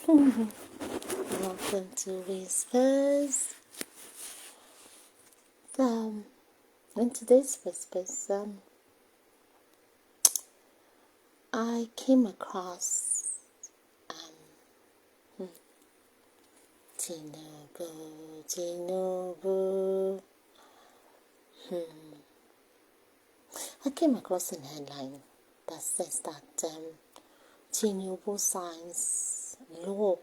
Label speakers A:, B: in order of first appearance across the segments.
A: Welcome to Whispers. In today's Whispers, I came across Tinubu. I came across an headline that says that Tinubu signs law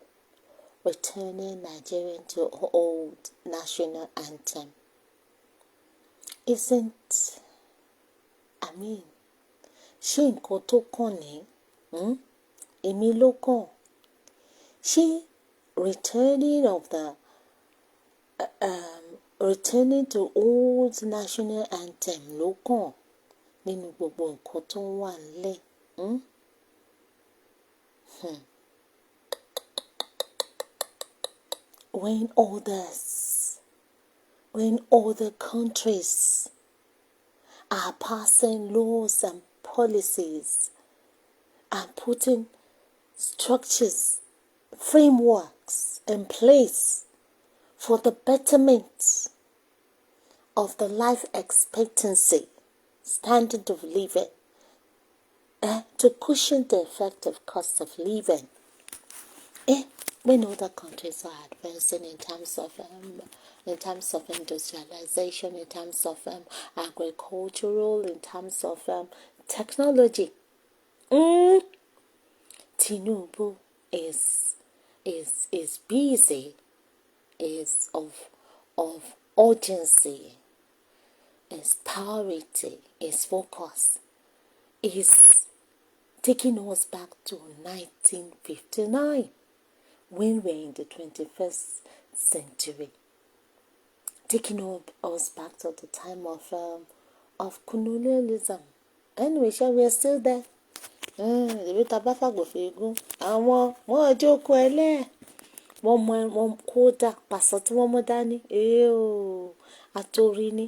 A: returning Nigerian to old national anthem. Ṣé nǹkan tó kàn ní? Èmi ló kàn. Ṣé returning to old national anthem ló kàn nínú gbogbo nǹkan tó wà nílẹ̀? When other countries are passing laws and policies and putting structures, frameworks in place for the betterment of the life expectancy, standard of living, to cushion the effective cost of living. When other countries are advancing in terms of industrialization, in terms of agricultural, in terms of technology, Tinubu is busy, is of urgency, is priority, is focus, is taking us back to 1959 when we're in the 21st century, taking us back to the time of colonialism. Anyway, we are still there. Ìwé tàbá fàgbọ̀fẹ̀ egún àwọn wọ́n jókòó ẹlẹ́ wọ́n kó dà pàṣọ tí wọ́n mú dání àtòrí ni.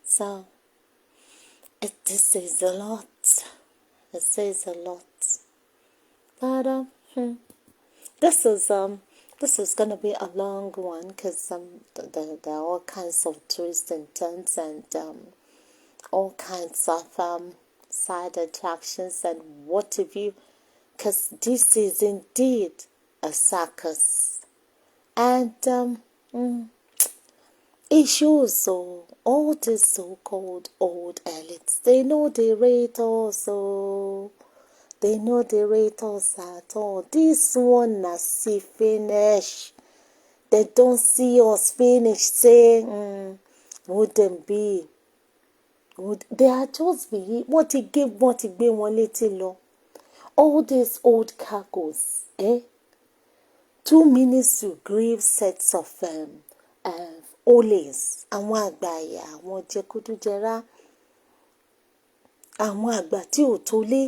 A: So it says a lot. It says a lot. But this is gonna be a long one because there are all kinds of twists and turns and all kinds of side attractions and what have you, because this is indeed a circus. And it shows all these so-called old elites, they know they rate us, they know they rate us at all. This one na see finish. They don't see us finish saying, wouldn't be. They are just be what he gave one little law. All these old cargoes, 2 minutes to grave sets of olays, àwọn àgbàyà, àwọn jẹkúdújẹrá, àwọn àgbà tí ò tó lé,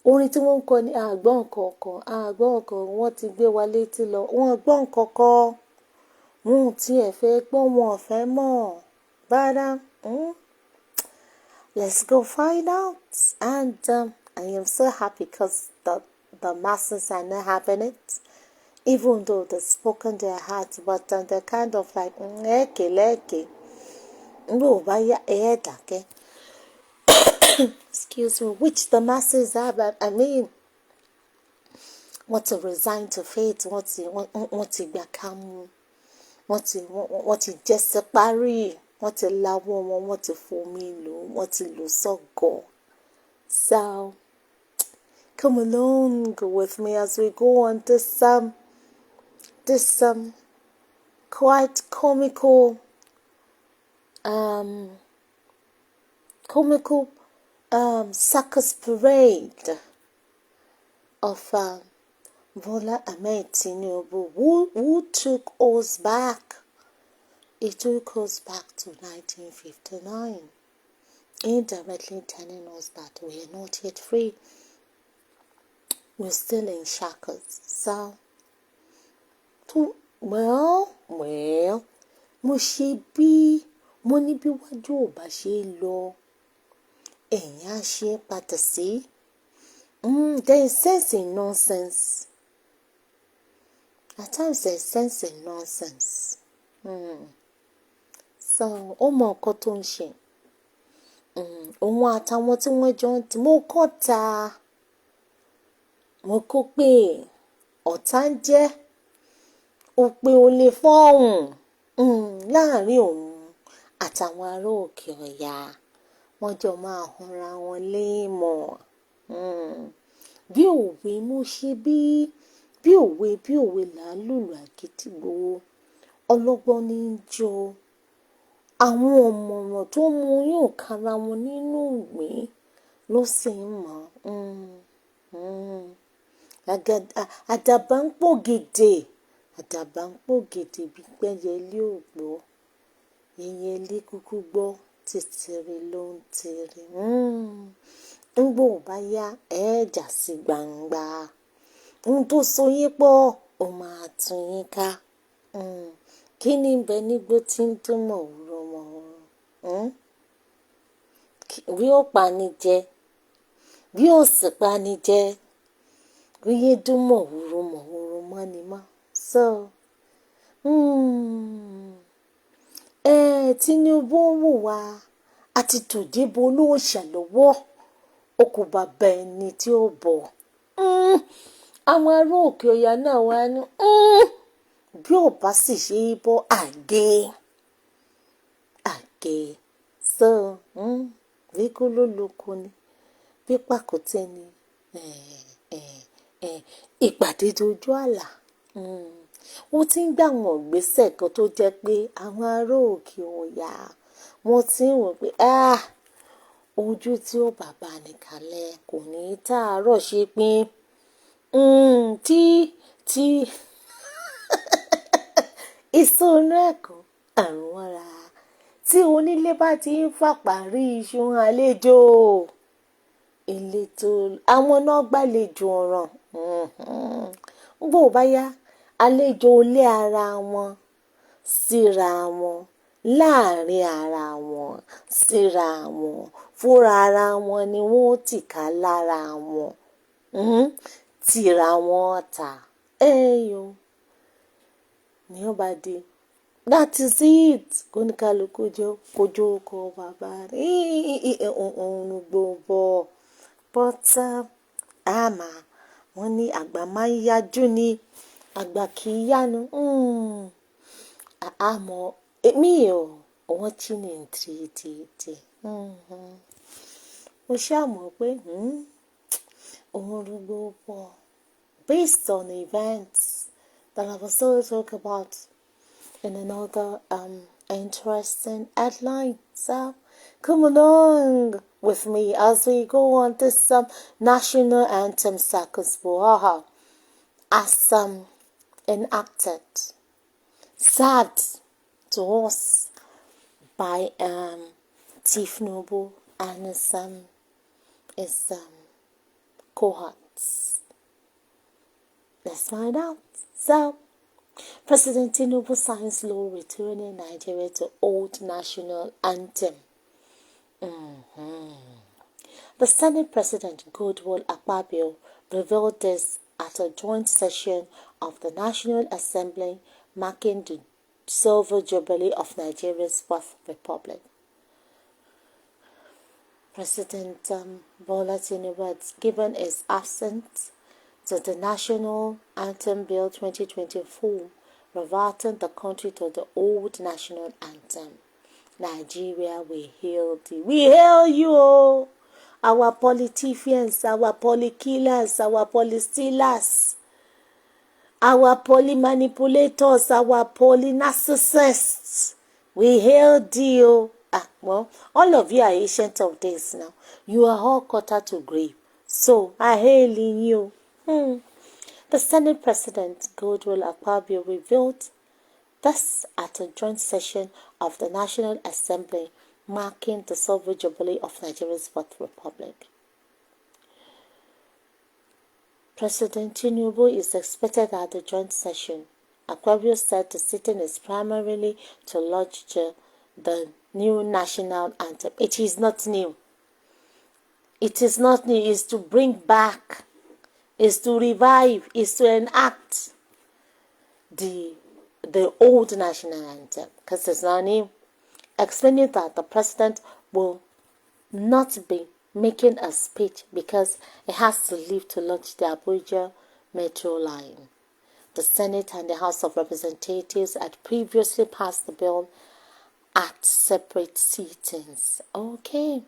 A: orin tí wọ́n ń kọ ní àgbọ̀n nǹkan wọ́n ti gbé wa létí lọ, wọ́n gbọ́ nǹkan kan, wọn ò tiẹ̀ fẹ́ gbọ́, wọn ò fẹ́ mọ̀. But let's go find out. And I am so happy because the masses are not having it, even though they've spoken their hearts, but they're kind of like excuse me, which the masses are. But I mean, what to resign to fate, what to become, what to just parí, what to love one, what to formula, what to lose so go. So come along with me as we go on this quite comical circus parade of Bola Ahmed Tinubu, who took us back. He took us back to 1959, indirectly telling us that we are not yet free. We're still in shackles. So, well, mo ṣe bí mo ní bí wájú ò bá ṣe lọ, ẹ̀yìn á ṣe padà sí. There is sense in nonsense. At times there is sense in nonsense. So, ó mọ nǹkan tó ń ṣe. Òun àtàwọn tí wọ́n jọ ń tì, mo kọ́ ta. Mo kó pé ọ̀tá ń jẹ́ òpè ò lè fọ́hùn láàrin òun àtàwọn ará òkè ọ̀yà. Wọ́n jọ máa hunra wọn léèmọ̀. Bí òwe mo ṣe bí òwe làálùlù àgídìgbò. Ọlọ́gbọ́n ní í jọ. Àwọn ọ̀mọ̀ràn tó mú yóò kára wọn nínú ìgbín ló sì ń mọ̀. Àdàbà ń pògèdè. Àdàbà ń pògèdè bí pẹ́yẹlé ò gbọ́. Ẹyẹlé kúkú gbọ́, tìtìrì ló ń tìrì. Ńgbò bá yá ẹ̀ẹ́jà sí gbangba. Ohun tó so yín pọ̀, ó máa tún yín ká. Kí ni ń bẹ nígbó tí ń dún mọ̀húrú? Bí ó pani jẹ, bí ó sì pani jẹ, kó yé dún mọ̀húrú mọ́ ni mọ́. So, Tinubu ń wù wá àti tòdébò olóòṣà lọ́wọ́. Ó kò bàbá ẹni tí ó bọ̀. Àwọn ará òkè ọ̀yà náà wá ní bí ò bá sì ṣe é bọ́ àgé. So, bí kú ló lóko ni, bí pàkúté ni, ìpàdé dojú àlà. Wọ́n ti ń gbà wọ́n gbésẹ̀ kan tó jẹ́ pé àwọn ará òkè ọ̀yà wọ́n ti ń wò pé ojú tí ó bàbá nìkàlẹ̀ kò ní tààrọ̀ ṣe pín. Tí ìsọnù ẹ̀kọ́ àrùn ọ̀ra tí onílé bá ti ń fàparí iṣu àlejò ìletò àwọn náà gbàlejò ọ̀ràn. Bó bá yá àlejò lé ara wọn síra wọn, láàrin ara wọn síra wọn, fúnra ara wọn ni wọ́n tìka lára wọn, tìra wọn ta. Ní ó bá dé, that is it. Kóníkálukú kojú ọkọ̀ bàbá rẹ̀ òun gbogbo. But wọ́n ní àgbà máa ń yájú ni àgbà kì í yánu. Àmọ́ èmi wọ́n tí ní tìtìtì. Mo ṣàmọ̀ pé òun gbogbo based on events that I will still talk about in another interesting headline. So come along with me as we go on this national anthem circus buhaha as enacted, sad to us by Tinubu and his cohorts. Let's find out. So, President Tinubu signs law returning Nigeria to old national anthem. The Senate President Goodwill Akpabio revealed this at a joint session of the National Assembly marking the silver jubilee of Nigeria's fourth republic. President Bola Tinubu has given his assent to the National Anthem Bill 2024, reverting the country to the old national anthem. Nigeria, we hail thee. We hail you, our politicians, our polykillers, our polystealers, our polymanipulators, our polynarcissists. We hail thee. Well, all of you are ancient of days now. You are all quarter to grave. So, I hail in you. The Senate President Goodwill Akpabio revealed this at a joint session of the National Assembly marking the silver jubilee of Nigeria's fourth republic. President Tinubu is expected at the joint session. Akpabio said the sitting is primarily to launch the new national anthem. It is not new. It is not new, it's to bring back, it's to revive, it's to enact the old national anthem, because it's not new. Explaining that the president will not be making a speech because it has to leave to launch the Abuja Metro line. The Senate and the House of Representatives had previously passed the bill at separate sittings. Okay.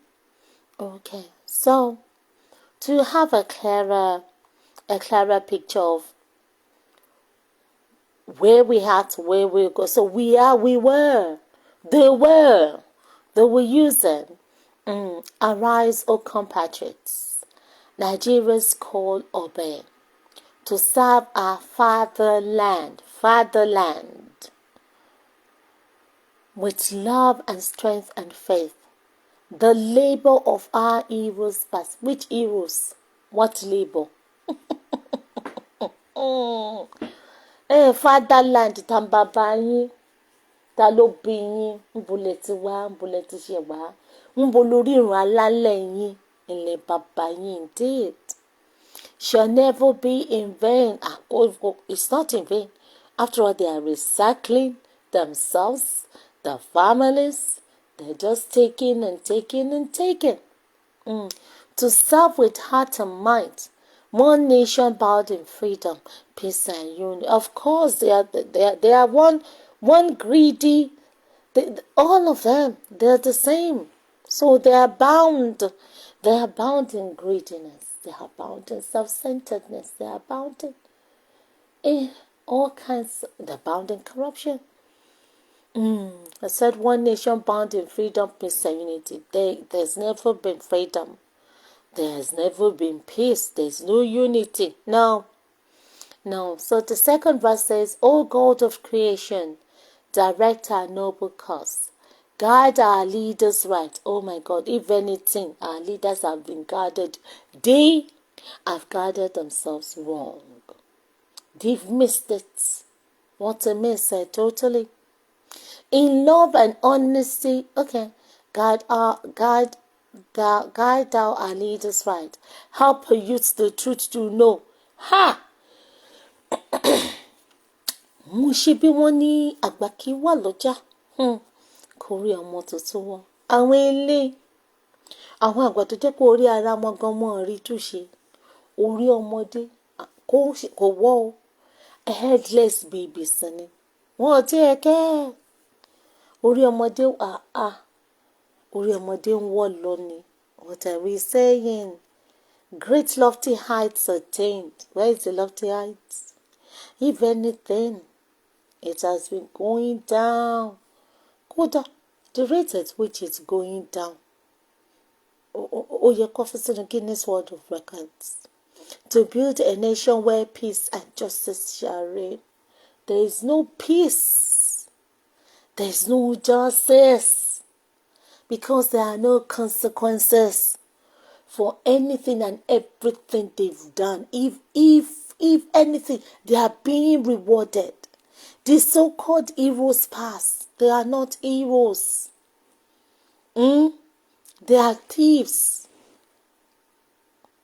A: So, to have a clearer picture of where we had to where we go. So they were using arise, O compatriots, Nigerians call obey, to serve our fatherland with love and strength and faith. The labor of our heroes past. Which heroes? What labor? Fatherland, tambaba yín, ta ló bí yín, ńbo lẹ ti wá, ńbo lẹ ti ṣẹ̀ wá, ńbo lórí ìrun alálẹ̀ yín, ilẹ̀ bàbá yín indeed. Shall never be in vain. It's not in vain. After all, they are recycling themselves, the families. They're just taking and taking and taking. To serve with heart and mind. One nation bound in freedom, peace and unity. Of course, they are one greedy. All of them, they're the same. So they are bound. They are bound in greediness. They are bound in self-centeredness. They are bound in all kinds. They're bound in corruption. I said one nation bound in freedom, peace and unity. There's never been freedom. There has never been peace. There's no unity. No. So the second verse says, O God of creation, direct our noble cause. Guide our leaders right. Oh my God, if anything, our leaders have been guided. They have guided themselves wrong. They've missed it. What a miss, totally. In love and honesty, okay, guide thou our leaders right. Help our youth the truth to know. Ha! Mo ṣe bí wọ́n ní àgbà kì í wà lọ́jà. Kò rí ọmọ tuntun wọn. Àwọn àgbà tó jẹ́ pé orí ara wọn gan mọ́ rí túṣe. Orí ọmọdé kò wọ́ o. A headless baby sani. Wọ́n ò tiẹ̀ kẹ́. Orí ọmọdé orí ọmọdé ń wọ́ lọ ni. What are we saying? Great lofty heights attained. Where is the lofty heights? If anything, it has been going down. Kódà, the rate at which it's going down. Yẹ kó fi sínú Guinness World of Records. To build a nation where peace and justice shall reign. There is no peace. There is no justice. Because there are no consequences for anything and everything they've done. If anything, they are being rewarded. The so-called heroes past, they are not heroes. They are thieves.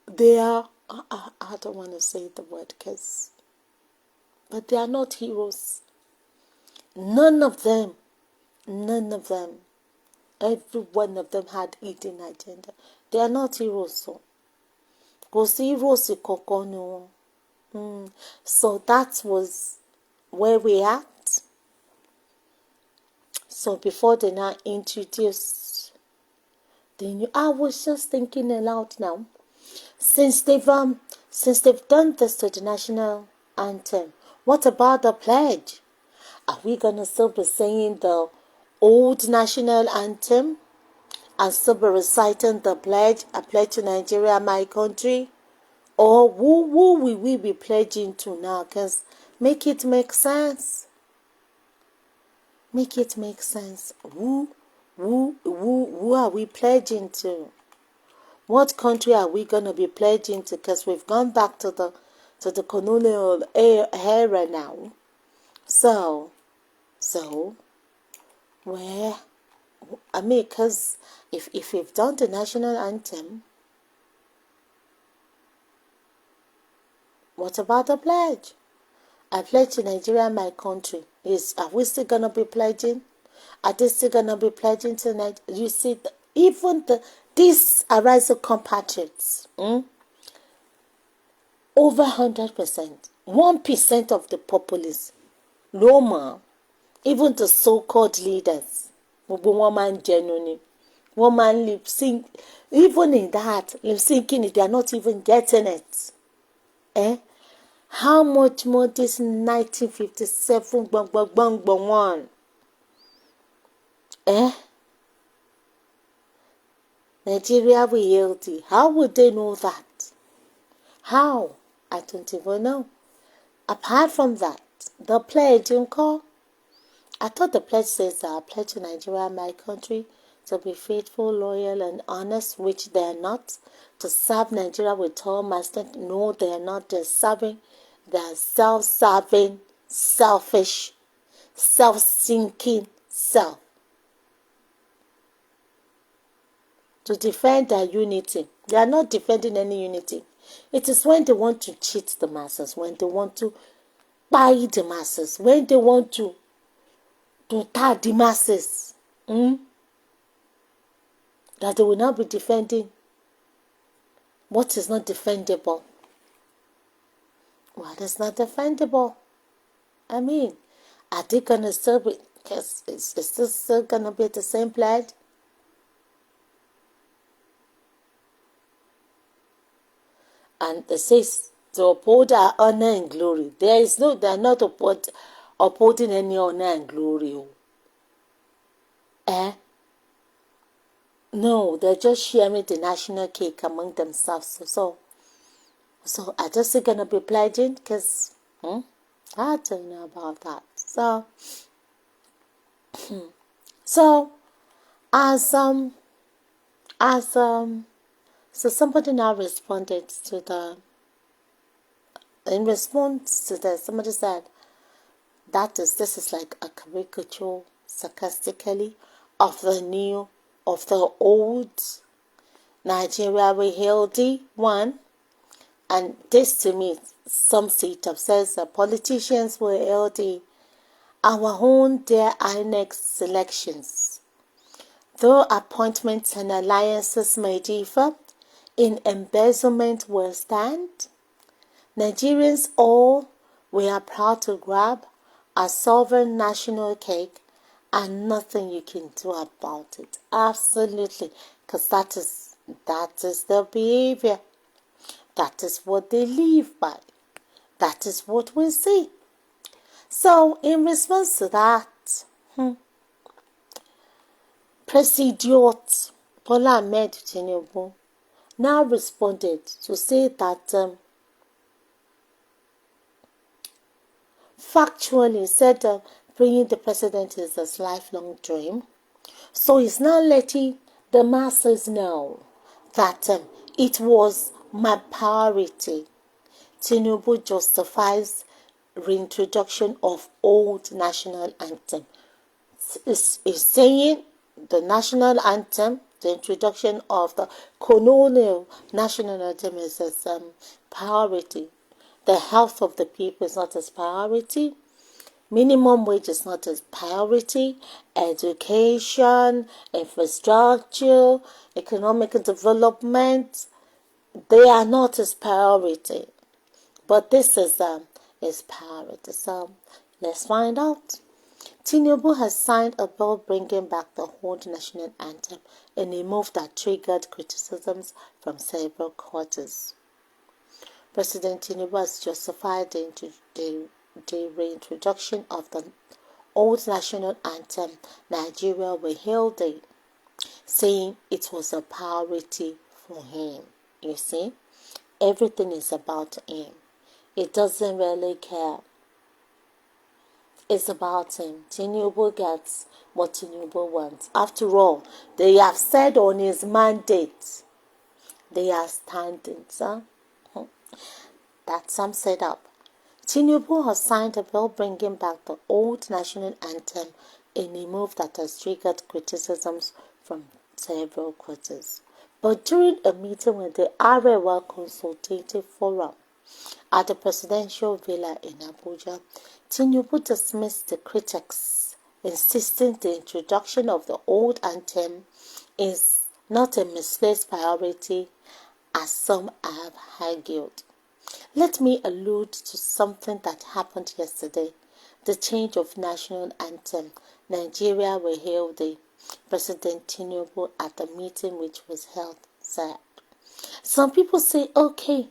A: They are, I don't want to say the word but they are not heroes. None of them. Every one of them had hidden agenda. They are not heroes. So, heroes so that was where we at. So before they now introduced the new, I was just thinking aloud now. Since they've done this to the national anthem, what about the pledge? Are we gonna still be singing the old national anthem and still be reciting the pledge? I pledge to Nigeria, my country. Or who will we be pledging to now? Because make it make sense. Make it make sense. Who are we pledging to? What country are we gonna be pledging to? Because we've gone back to the colonial era now. So where? I mean, because if we've done the national anthem, What about the pledge? I pledge to Nigeria, my country. Are we still gonna be pledging? Are they still gonna be pledging tonight? You see, these Arise compatriots, over 100%, 1% of the populace, Roma, even the so-called leaders, woman genuinely, woman lip sync, even in that lip syncing, they are not even getting it. How much more this 1957 one? Nigeria will yield. How would they know that? How? I don't even know. Apart from that, the pledge, I thought the pledge says that I pledge to Nigeria, my country, to be faithful, loyal, and honest, which they are not. To serve Nigeria with all my strength. No, they are not. They're serving. They're self-serving, selfish, self-sinking self. To defend their unity. They are not defending any unity. It is when they want to cheat the masses, when they want to buy the masses, when they want to tag the masses, that they will not be defending what is not defendable. What is not defendable? I mean, are they going to still be, because it's still going to be the same pledge? And it says to uphold our honor and glory. They are not upholding any honor and glory. No, they're just sharing the national cake among themselves. So are they still gonna be pledging? Because I don't know about that. So somebody now responded in response to that, somebody said this is like a caricature, sarcastically, of the old Nigeria we healthy one. And this to me, some seat up says that politicians were healthy our own dear INEC selections. Though appointments and alliances may differ, in embezzlement will stand. Nigerians all, we are proud to grab our sovereign national cake, and nothing you can do about it. Absolutely, because that is their behavior. That is what they live by. That is what we see. So, in response to that, President Bola Ahmed Tinubu now responded to say that factually said bringing the president is his lifelong dream. So he's now letting the masses know that it was my priority. Tinubu justifies reintroduction of old national anthem. Is saying the national anthem, the introduction of the colonial national anthem is his priority. The health of the people is not his priority. Minimum wage is not his priority. Education, infrastructure, economic development, they are not his priority. But this is his priority. So let's find out. Tinubu has signed a bill bringing back the old national anthem in a move that triggered criticisms from several quarters. President Tinubu has justified the reintroduction of the old national anthem, Nigeria We Hail Thee, saying it was a priority for him. You see, everything is about him. It doesn't really care. It's about him. Tinubu gets what Tinubu wants. After all, they have said on his mandate, they are standing. So that sum set up. Tinubu has signed a bill bringing back the old national anthem in a move that has triggered criticisms from several quarters. But during a meeting with the Arewa Consultative Forum At the presidential villa in Abuja, Tinubu dismissed the critics, insisting the introduction of the old anthem is not a misplaced priority, as some have argued. Let me allude to something that happened yesterday, the change of national anthem. Nigeria will hail the President Tinubu at the meeting which was held said. Some people say, okay,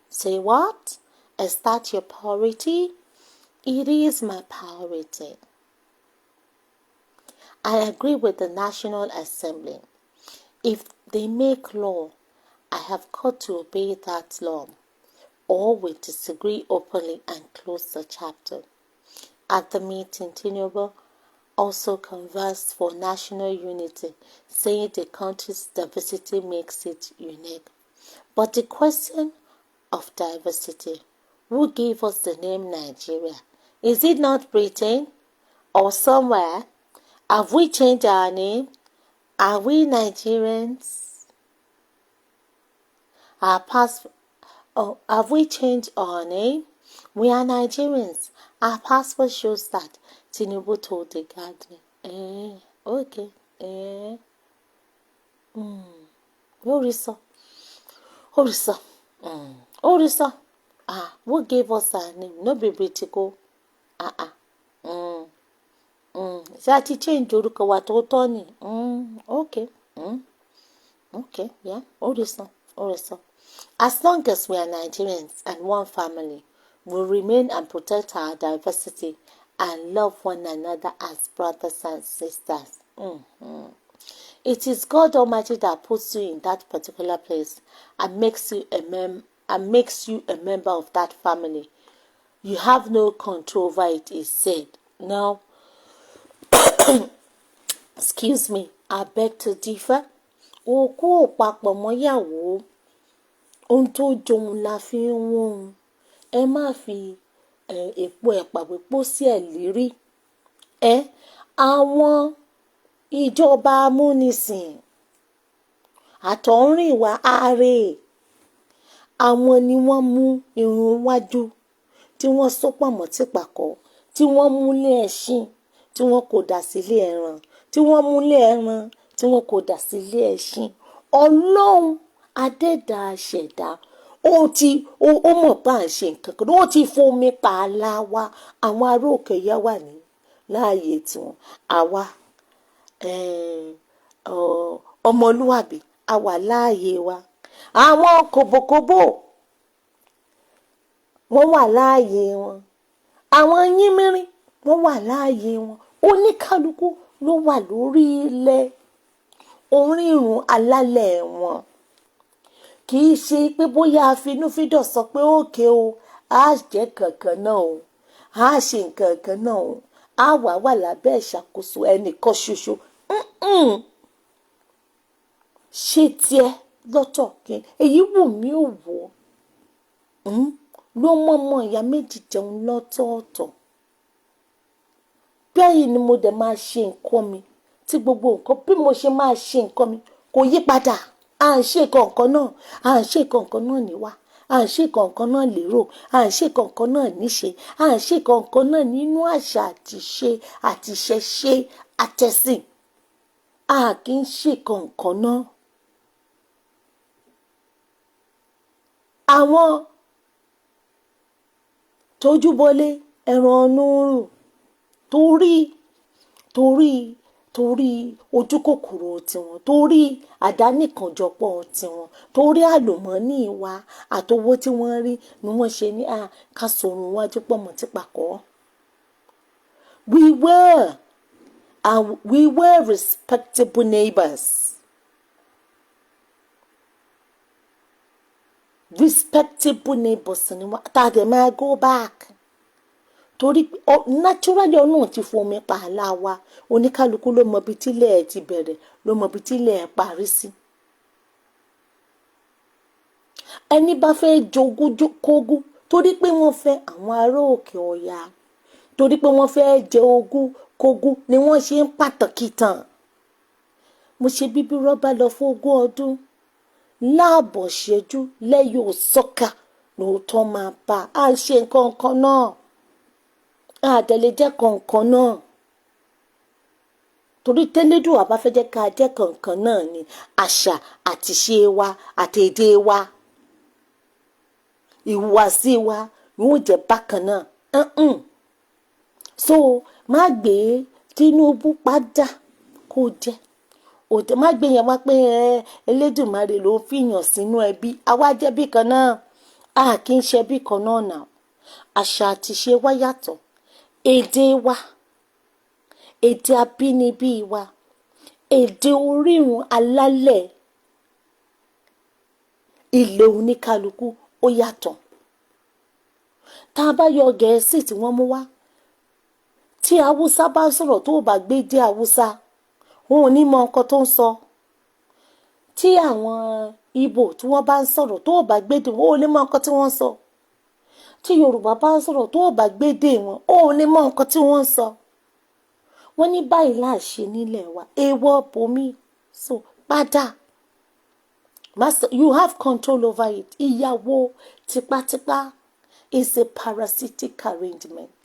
A: say what? Is that your priority? It is my priority. I agree with the National Assembly. If they make law, I have got to obey that law, or we disagree openly and close the chapter. At the meeting, Tinubu also conversed for national unity, saying the country's diversity makes it unique. But the question of diversity, who gave us the name Nigeria? Is it not Britain or somewhere? Have we changed our name? Are we Nigerians? Have we changed our name? We are Nigerians. Our passport shows that. Tinubu told the gathering. Okay. Orisa. Who gave us our name? No be Britico. Ṣé a ti change orúkọ wa tó tọ́ ni? Okay. Okay, yeah. Orisa. As long as we are Nigerians and one family, we remain and protect our diversity and love one another as brothers and sisters. It is God Almighty that puts you in that particular place and makes you a member of that family. You have no control over it, is said. Now, excuse me, I beg to differ. Òkú papọ̀ mọ́yàwó, ohun tó jòun la fi ń wọ́n. Ẹ má fi èpo ẹ̀pà pípò sí ẹ̀ lérí. Àwọn ìjọba amúnisìn àtọ̀húnrìnwá ààrẹ, àwọn ni wọ́n mú irun wájú tí wọ́n so pọ̀ mọ́ tìpàkọ́, tí wọ́n múlé ẹṣin tí wọ́n kò dà sílé ẹran, tí wọ́n múlé ẹran tí wọ́n kò dà sílé ẹṣin. Ọlọ́run adẹ́dà ṣẹ̀dá ó mọ̀ bá ń ṣe nǹkan kan, ó ti fomi pa àlá wa. Àwọn ará òkè yá wà ní láàyè tiwọn, àwa ọmọlúwàbí a wà láàyè wa. Àwọn kòbòkòbò wọ́n wà láàyè wọn, àwọn yínmírín wọ́n wà láàyè wọn. Oníkálukú ló wà lórí ilẹ̀ orírun alálẹ̀ wọn. Kì í ṣe pé bóyá afinúfídọ̀ sọ pé òkè o, a jẹ́ kankan náà o, a ṣe nǹkan náà o, a wà lábẹ́ ìṣàkóso ẹnìkan ṣoṣo. Ṣé tiẹ̀ lọ́tọ̀ kí èyí wù mí ò wò ló mọ̀mọ́ ìyá méjì jẹun lọ́tọ̀ọ̀tọ̀. Bẹ́ẹ̀ ni mo dẹ̀ máa ṣe nǹkan mi, tí gbogbo nǹkan bí mo ṣe máa ṣe nǹkan mi kò yí padà. À ń ṣe nǹkan náà, à ń ṣe nǹkan náà níwà, à ń ṣe nǹkan náà lérò, à ń ṣe nǹkan náà níṣe, à ń ṣe nǹkan náà nínú àṣà àti ìṣẹ̀ṣe àtẹ̀sìn. A kì í ṣe nǹkan náà. Àwọn tójúbọlé ẹran ọ̀nùrùn torí ojú kòkòrò tiwọn, torí àdánìkànjọpọ̀ tiwọn, torí àlùmọ́nì wa àtowó tí wọ́n rí ni wọ́n ṣe ní ká sorun wájú pọ̀ mọ́ tìpàkọ́. We were respectable neighbors. Respectable neighbors ni wọ́n tá a dẹ̀ máa go back. Torí naturally Ọlọ́run ti fomi pa àlá wa. Oníkálukú ló mọ ibi tílẹ̀ ẹ̀ ti bẹ̀rẹ̀, ló mọ ibi tílẹ̀ ẹ̀ parí sí. Ẹni bá fẹ́ jogún kógún torí pé wọ́n fẹ́ àwọn ará òkè ọ̀yà, torí pé wọ́n fẹ́ jẹ ogún kógún ni wọ́n ṣe ń pàtàkì tàn. Mo ṣe bíbí rọ́bà lọ fún 20 ọdún láàbọ̀ ṣẹ́jú lẹ́yìn òsọ́kà lóòótọ́ máa bá a ṣe nǹkan kan náà àdẹ̀lẹ̀ jẹ́ kankan náà torí tẹ́lẹ̀dùn àbá fẹ́ jẹ́ ká jẹ́ kankan náà ni àṣà àti ṣe wa àti èdè wa ìhùwàsí wa yóò jẹ́ bákan náà so má gbé Tinubu padà kó jẹ́ òtẹ má gbé yẹn wá pé Elédùmarè ló fìyàn sínú ẹbí àwa jẹ́bí kan náà a kì í ṣe bí kan náà nà àṣà àti ṣe wa yàtọ̀ èdè wa èdè abínibí wa èdè orírun alálẹ̀ ilẹ̀ oníkálukú ó yàtọ̀ tá a bá yọ Gẹ̀ẹ́sì tí wọ́n mú wá tí Haúsá bá sọ̀rọ̀ tó bá gbé dé Haúsá wọn ò ní mọ nǹkan tó ń sọ tí àwọn Ìgbò tí wọ́n bá ń sọ̀rọ̀ tó bá gbé dé wọn ò ní mọ nǹkan tí wọ́n ń sọ tí Yorùbá bá ń sọ̀rọ̀ tó bá gbé dé wọn ò ní mọ nǹkan tí wọ́n ń sọ wọ́n ní báyìí láṣẹ nílẹ̀ wa èèwọ̀ bomi so padà master you have control over it ìyàwó tipátipá is a parasitic arrangement.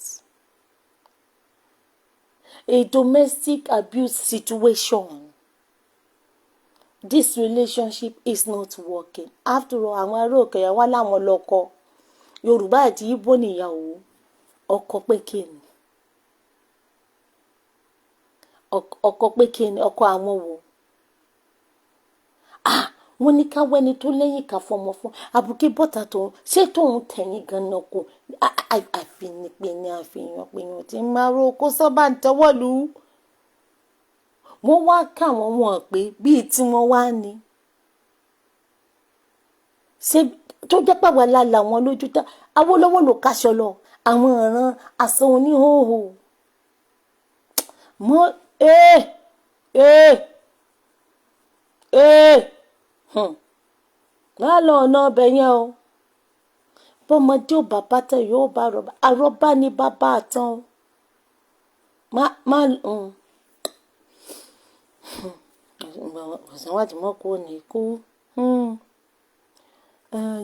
A: A domestic abuse situation. This relationship is not working. After all, àwọn ará òkè yẹn wá láwọn lọ́kọ. Yorùbá àti Ìgbò níyàwó. Ọkọ pé kíni? Ọkọ pé kíni? Ọkọ àwọn wo? Wọ́n ní ká wẹ́ni tó lẹ́yìn ká fọmọ fún. Àbùké bọ́tà tó ṣé tóun tẹ̀yìn gan-an kò. Àfinipéni àfihàn péyàn tí máa ro kó sọ́bà ń tẹ́wọ́ lù ú. Wọ́n wá káwọn wọn pé bíi tí wọ́n wá ní. Ṣé tó jẹ́ pàwọ́ lálẹ́ àwọn lójú tá Awólọ́wọ̀ ló káṣọ lọ àwọn ọ̀ràn aṣọ oníhòòhò. Mọ́ lálọ́ ọ̀nà ọbẹ̀ yẹn o. Bọ́mọdé ò bàbá tẹ yóò bá rọ̀bà àrọ́bá ní bàbá àtàn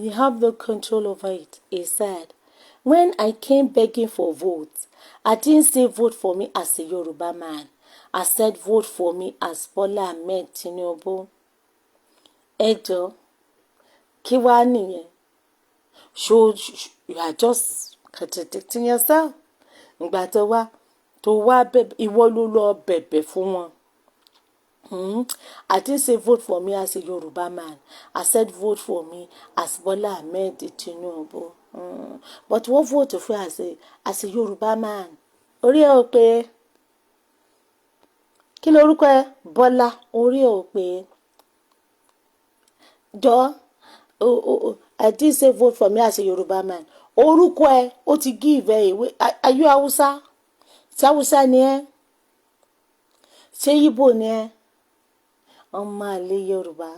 A: you have the control over it, he said. When I came begging for votes, I didn't say vote for me as a Yoruba man. I said vote for me as Bola Ahmed Tinubu. Ẹjọ́ kí wá nìyẹn? So you are just contradicting yourself. Ìgbà tó wá bẹ̀bẹ̀ ìwọ ló lọ bẹ̀bẹ̀ fún wọn. I didn't say vote for me as a Yoruba man. I said vote for me as Bola Ahmed Tinubu. But what vote for as a Yoruba man? Orí ẹ̀ ò pé kí lorúkọ ẹ Bọ́lá orí ẹ̀ ò pé jọ. I did say vote for me as a Yoruba man. Orúkọ ẹ ó ti give ẹ ìwé. Are you Hausa? Ṣé Hausa ni ẹ? Ṣé Ìgbò ni ẹ? Ọmọ àlè Yorùbá.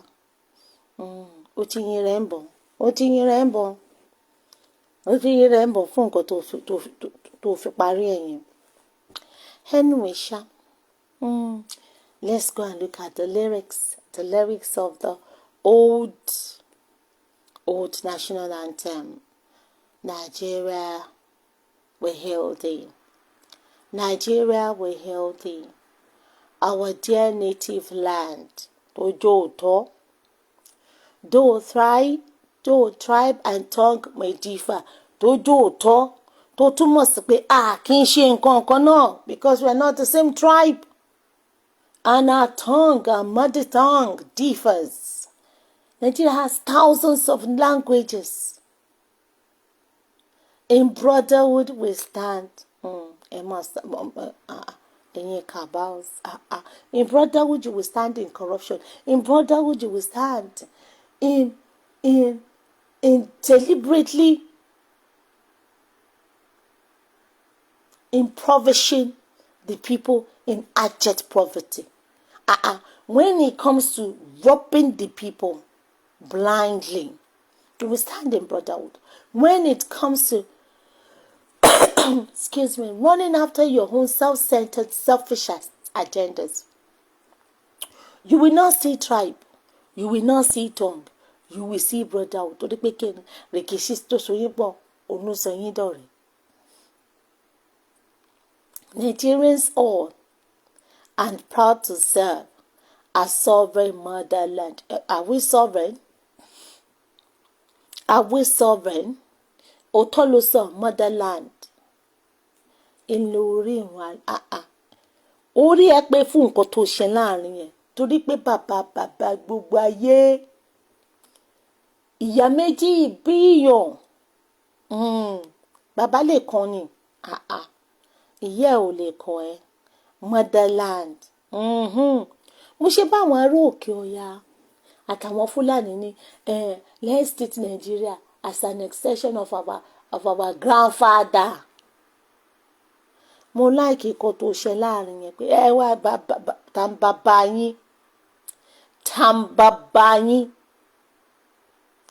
A: Ó ti yin rẹ̀ ń bọ̀. Ó ti yin rẹ̀ ń bọ̀. Ó ti yin rẹ̀ ń bọ̀ fún nǹkan tó fi parí ẹ̀yìn. Anyway, ṣá. Let's go and look at the lyrics of the old national anthem. Nigeria, we're healthy. Nigeria, we're healthy. Our dear native land. Though tribe and tongue may differ. Tó túmọ̀ sí pé kì í ṣe nǹkan kan náà because we're not the same tribe. And our mother tongue differs. Nigeria has thousands of languages. In brotherhood we stand. In brotherhood you will stand in corruption. In brotherhood you will stand in deliberately impoverishing the people in abject poverty. When it comes to robbing the people blindly, you will stand in brotherhood. When it comes to running after your own self-centered, selfish agendas, you will not see tribe, you will not see tongue, you will see brother o torí pé kíni rìkíṣí tó so yín pọ̀ òun sọ yín dọ̀rẹ́. Nigerians all and proud to serve a sovereign motherland. Are we sovereign? Are we sovereign? Òótọ́ ló sọ motherland. Ìlú orí ìwọ̀n orí ẹ pé fún nǹkan tó ṣe láàrin yẹn torí pé bàbá gbogbo ayé ìyá méjì bíyàn bàbá lè kàn ní ìyá ò lè kàn ẹ́ motherland. Mo ṣe báwọn ará òkè ọ̀yà àtàwọn fúlàní ní let's treat Nigeria as an extension of our grandfather. Mo like nǹkan tó ṣe láàrin yẹn pé ẹ wá tàǹbàbà yín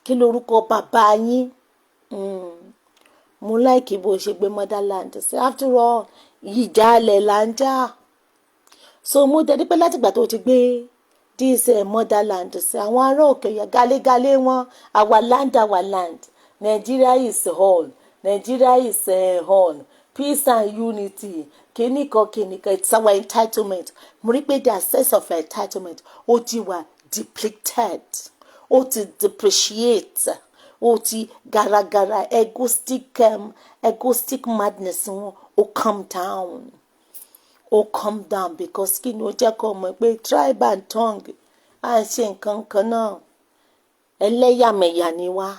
A: kí lorúkọ bàbá yín. Mo like bó ṣe gbé motherland sí after all ìjàlẹ̀ là ń jà. So mo dẹ̀ dípẹ́ látìgbà tó ti gbé this motherland sí àwọn ará òkè yẹn gálégalé wọn our land Nigeria is all Nigeria is all peace and unity kìnìkan it's our entitlement. Mo rí pé their sense of entitlement ó ti wà depleted ó ti depreciate ó ti garagara egoistic madness wọn ó calm down because kí ni ó jẹ́ kó mọ̀ pé tribe and tongue à ń ṣe nǹkan kan náà ẹlẹ́yàmẹ̀yà ni wá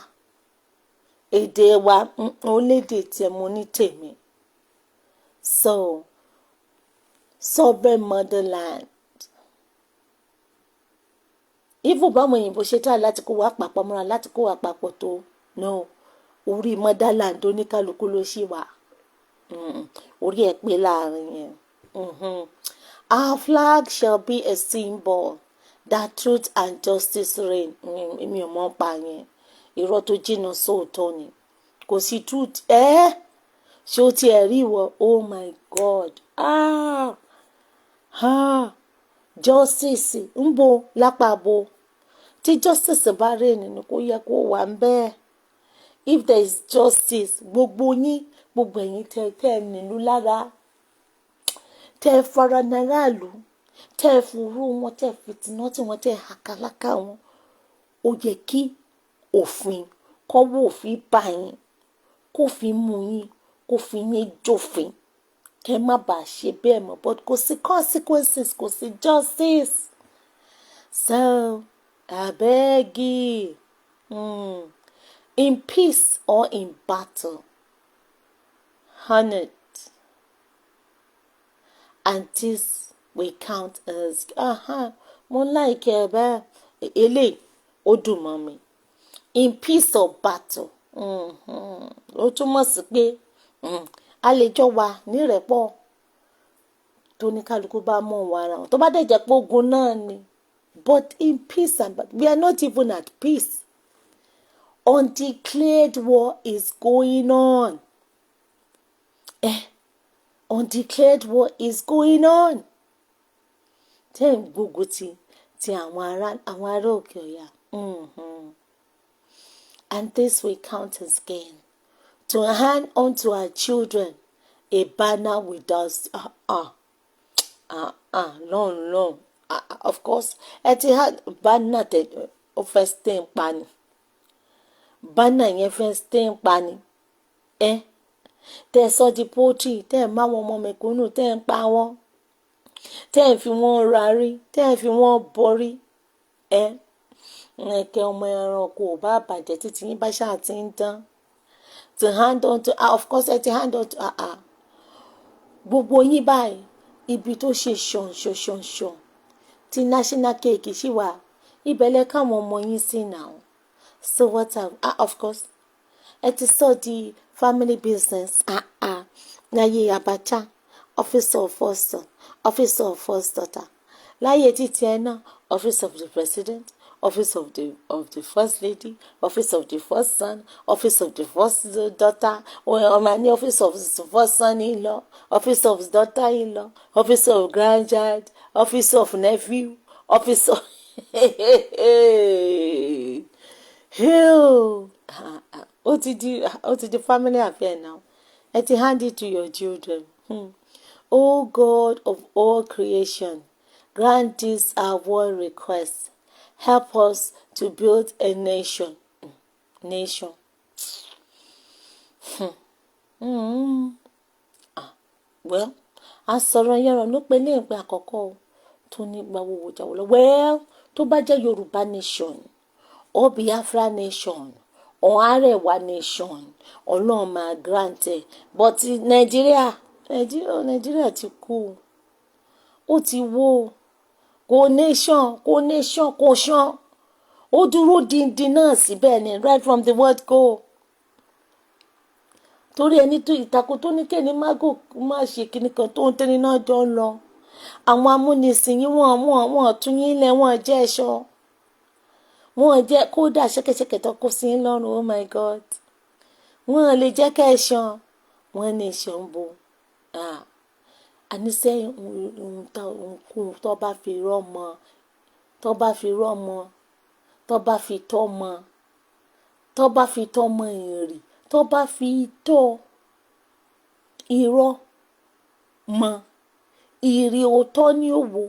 A: èdè wa ó lédè tiẹ̀ mo ní tèmi. So sovereign motherland even báwọn òyìnbó ṣe try láti kó wa papọ̀ mọ́ra láti kó wa papọ̀ tó no orí motherland oníkálukú ló ṣì wà orí ẹ̀ pé láàrin yẹn. Our flag shall be a symbol that truth and justice reign. Èmi ò mọ̀ pa yẹn irọ́ tó jìnnà sóòótọ́ ni kò sí truth ṣé o tiẹ̀ rí ìwọ oh my God justice ń bo lápá bo tí justice bá reign ni kò yẹ kó wà ń bẹ́ẹ̀. If there is justice gbogbo yín gbogbo ẹ̀yin tẹ́ nílùú lára tẹ́ fara náíràlú tẹ́ fúru wọn tẹ́ fìtínà tí wọn tẹ́ àkàlákà wọn ó yẹ kí òfin kọ́wọ́ òfin bá yín kó fi mú yín kó fi yín jófin kẹ́ má bàa ṣe bẹ́ẹ̀ mọ́ but kò sí consequences kò sí justice. So abeg in peace or in battle honor and this we count as mo like ẹ bẹ́ẹ̀ eléyìí ó dùn mọ́ mi in peace or battle ó túmọ̀ sí pé a lè jọ wà nírẹ̀pọ̀ tó ní kálukú bá mọ̀ wá ara wọn tó bá dẹ̀ jẹ́ pé ogun náà ni but in peace and battle we are not even at peace. Undeclared war is going on. Undeclared war is going on. Tẹ́ ń gbógun ti àwọn ará òkè ọ̀yà. And this will count as gain. To hand unto our children a banner with us. Long. Of course, ẹ ti had banner tẹ ọ fẹ́ stain pa ni. Banner yẹn fẹ́ stain pa ni. Tẹ́ sọ di poultry tẹ́ má wọn ọmọ mẹ̀kúnnù tẹ́ ń pa wọ́n tẹ́ ń fi wọ́n rarí tẹ́ ń fi wọ́n borí ẹ̀kẹ́ ọmọ ẹranko ò bá bàjẹ́ títí yín bá ṣáà ti ń dán to hand on to of course ẹ ti hand on to gbogbo yín báyìí ibi tó ṣe ṣọ̀nṣọ̀n tí national cake ṣì wà ibẹ̀lẹ̀ káwọn ọmọ yín sí now. So what of course ẹ ti sọ di family business láyé Abacha office of first son office of first daughter láyé títí ẹ náà office of the president office of the first lady office of the first son office of the first daughter ọmọ ní office of the first son-in-law office of daughter-in-law office of grandchild office of nephew office of Heal. What did the family affair now? Let it hand it to your children. O God of all creation, grant this our one request. Help us to build a nation. Nation. Well, a sọ̀rọ̀ yẹn rọ̀ ló pe ní ìpín àkọ́kọ́ tó ní gbàwó wòjàwó lọ. Well, tó bá jẹ́ Yorùbá nation or Biafra nation or Arewa nation Ọlọ́run máa grant ẹ̀. But Nàìjíríà ti kú. Ó ti wó. Kò nation kò ṣán. Ó dúró díndín náà síbẹ̀ ni right from the word go. Torí ẹni tó ìtàkùn tó ní kẹ́ni má ṣe kíní kan tó ń tẹ́ni náà jọ ń lọ. Àwọn amúnisìn yín wọ́n tún yín lẹ̀ wọ́n jẹ́ ẹ̀ṣọ́. Wọ́n jẹ́ kódà ṣẹ́kẹ́ṣẹkẹ̀ tó kó sí yín lọ́rùn, oh my God. Wọ́n lè jẹ́ kẹ́ṣọ́. Wọ́n ní ṣọ́nbó. Àníṣe tó bá fi rọ́mọ, tó bá fi tọ́mọ, tó bá fi tọ́mọ ìrìn, tó bá fi tọ́ irọ́ mọ, ìrì òótọ́ ní òwò.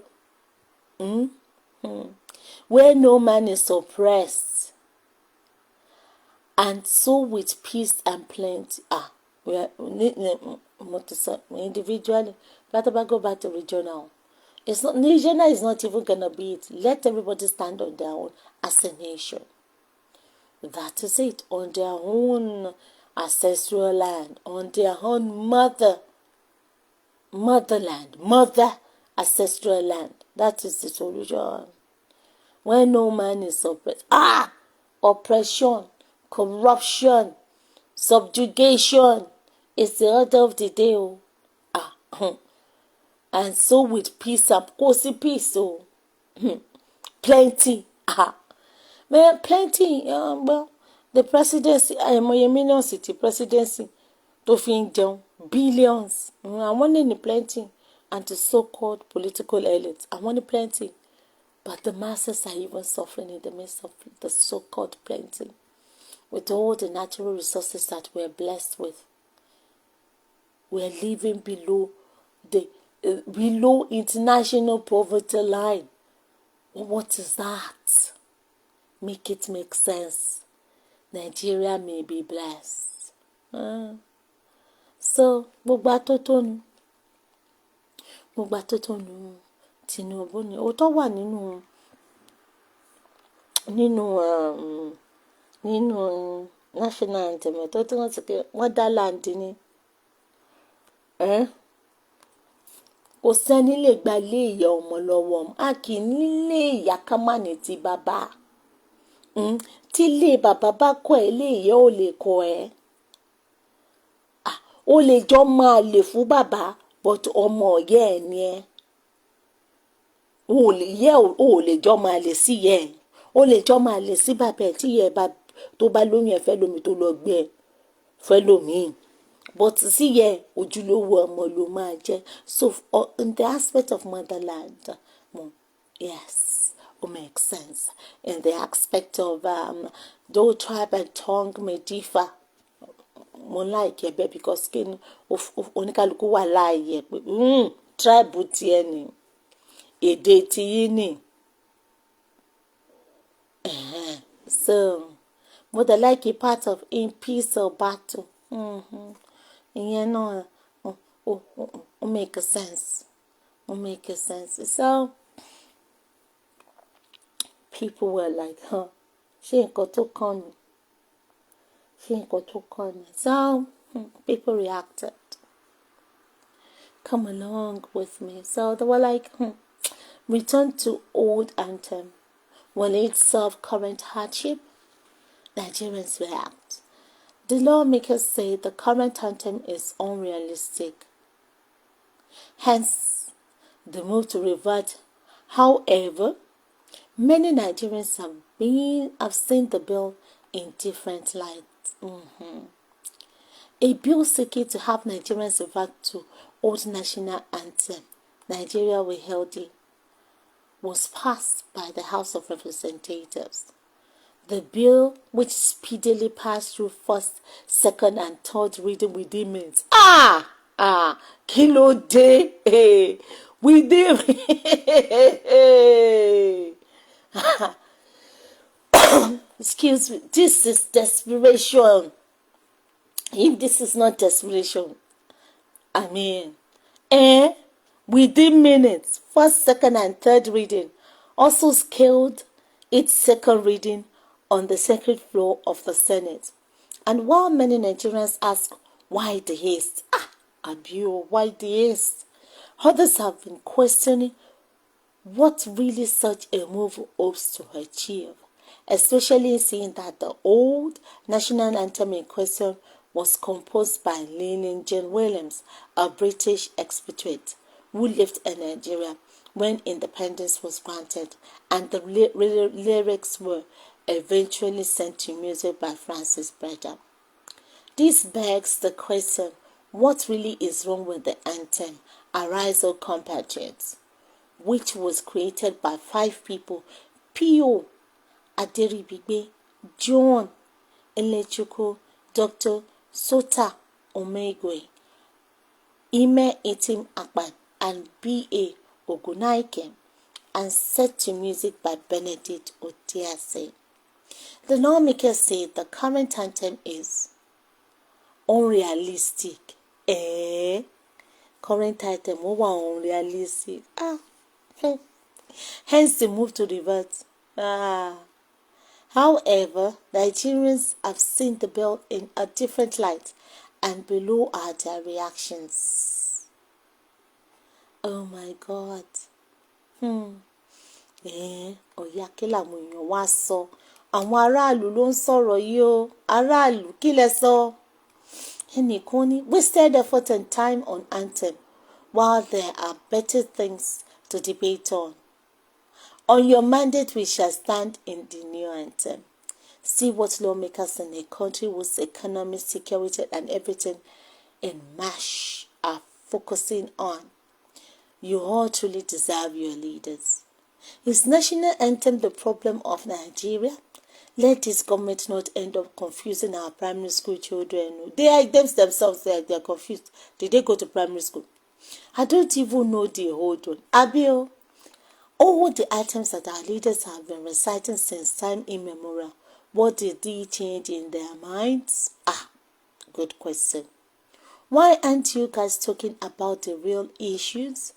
A: Where no man is oppressed, and so with peace and plenty. Individually, but if I go back to regional, regional is not even gonna be it. Let everybody stand on their own as a nation. That is it, on their own ancestral land, on their own motherland, ancestral land. That is the solution. When no man is oppressed. Oppression, corruption, subjugation is the order of the day. And so with peace and peace. Plenty. Man, plenty. Well, the presidency, million city presidency, to find down billions. I want any plenty. And the so-called political elites, I want plenty. But the masses are even suffering in the midst of the so-called plenty. With all the natural resources that we're blessed with. We're living below international poverty line. What is that? Make it make sense. Nigeria may be blessed. So, gbogbo atótónu Tinubu ni ó tó wà nínú national anthem tó tí wọ́n ti pé wọ́n dá land ni. Kò sẹ́ni lè gba ilé ìyá ọmọ lọ́wọ́. A kì í nílé ìyá ká má ní ti bàbá. Tí ilé bàbá bá kọ́ ẹ, ilé ìyá ò lè kọ́ ẹ. Ó lè jọ máa lè fún bàbá, but ọmọ ọ̀yẹ́ ẹ̀ ni ẹ. Ó lè jọ máa lè sí ìyá ẹ̀. Ó lè jọ máa lè sí bàbá ẹ̀ tí ìyá ẹ̀ tó bá lóyún ẹ̀ fẹ́ lómi tó lọ gbé ẹ̀ fẹ́ lómi. But sí ìyá ẹ̀ ojúlówó ọmọ ló máa jẹ́. So in the aspect of motherland, yes, it makes sense. In the aspect of though tribe and tongue may differ, mo like ẹ bẹ́ẹ̀ because oníkálukú wà láàyè pé tribe ti ẹ ní èdè ti yín ní. So mo dẹ̀ like a part of in peace or battle. Ìyẹn náà ó make sense. So people were like, ṣé nǹkan tó kàn mí? So people reacted. Come along with me. So they were like, return to old anthem. When it solve current hardship, Nigerians react. The lawmakers say the current anthem is unrealistic. Hence, the move to revert. However, many Nigerians have seen the bill in different lights. A bill seeking to have Nigerians revert to old national anthem, Nigeria We Healthy, was passed by the House of Representatives. The bill, which speedily passed through first, second, and third reading within minutes. Kilo day, within. Excuse me. This is desperation. If this is not desperation, I mean, within minutes, first, second, and third reading, also scaled its second reading on the second floor of the Senate. And while many Nigerians ask why the haste, Abio, why the haste, others have been questioning what really such a move hopes to achieve, especially seeing that the old national anthem in question was composed by Leland Jane Williams, a British expatriate who lived in Nigeria when independence was granted, and the lyrics were eventually sent to music by Francis Breda. This begs the question, what really is wrong with the anthem, Arise O Compatriots, which was created by 5 people, P.O. Aderibigbe, John Elechukwu, Dr. Sota Omegwe, Ime Etim Akpan, and B.A. Ogunaike, and set to music by Benedict Otiase. The lawmakers say the current anthem is unrealistic. Current anthem over unrealistic. Hence the move to revert. However, Nigerians have seen the bill in a different light, and below are their reactions. Oh my God. Ọ̀yá kí làwọn èèyàn wá sọ. Àwọn aráàlú ló ń sọ̀rọ̀ yìí o. Aráàlú kí lẹ sọ? Ẹnìkan ní wasted effort and time on anthem while there are better things to debate on. On your mandate we shall stand in the new anthem. See what lawmakers in a country whose economy, security, and everything in mash are focusing on. You all truly deserve your leaders. Is national anthem the problem of Nigeria? Let this government not end up confusing our primary school children. They are themselves, they are confused. Did they go to primary school? I don't even know the whole one. Abio, all the items that our leaders have been reciting since time immemorial, what did they change in their minds? Good question. Why aren't you guys talking about the real issues?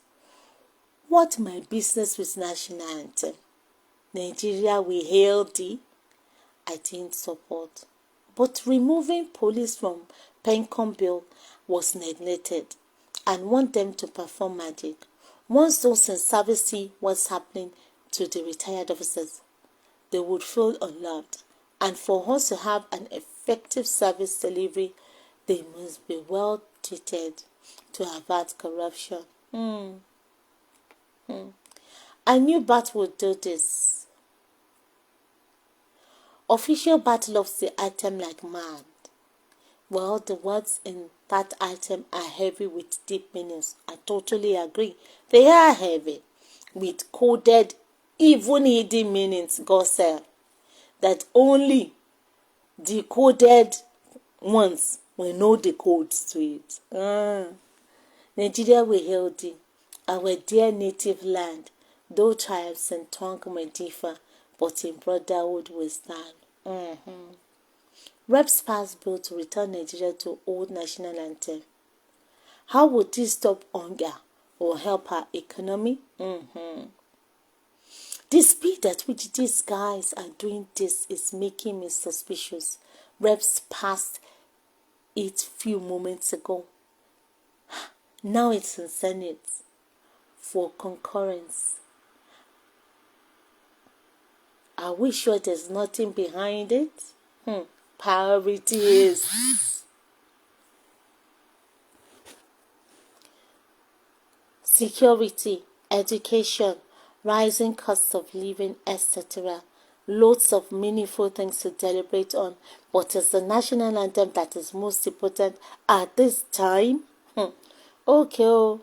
A: What my business with national anthem? Nigeria we hail thee. I didn't support. But removing police from Pencom bill was neglected and want them to perform magic. Once those in service see what's happening to the retired officers, they would feel unloved. And for us to have an effective service delivery, they must be well treated to avert corruption. I knew Bat would do this. Official Bat loves the item like mad. Well, the words in that item are heavy with deep meanings. I totally agree. They are heavy with coded, even hidden meanings, gossip, that only decoded ones will know the codes to it. Nigeria we hail thee, our dear native land, though tribes and tongue may differ, but in brotherhood we stand. Reps passed bill to return Nigeria to old national anthem. How would this stop hunger or help our economy? The speed at which these guys are doing this is making me suspicious. Reps passed it few moments ago. Now it's in Senate for concurrence. Are we sure there's nothing behind it? Priorities. Security, education, rising cost of living, etc. Loads of meaningful things to deliberate on, but it's the national anthem that is most important at this time. Okay.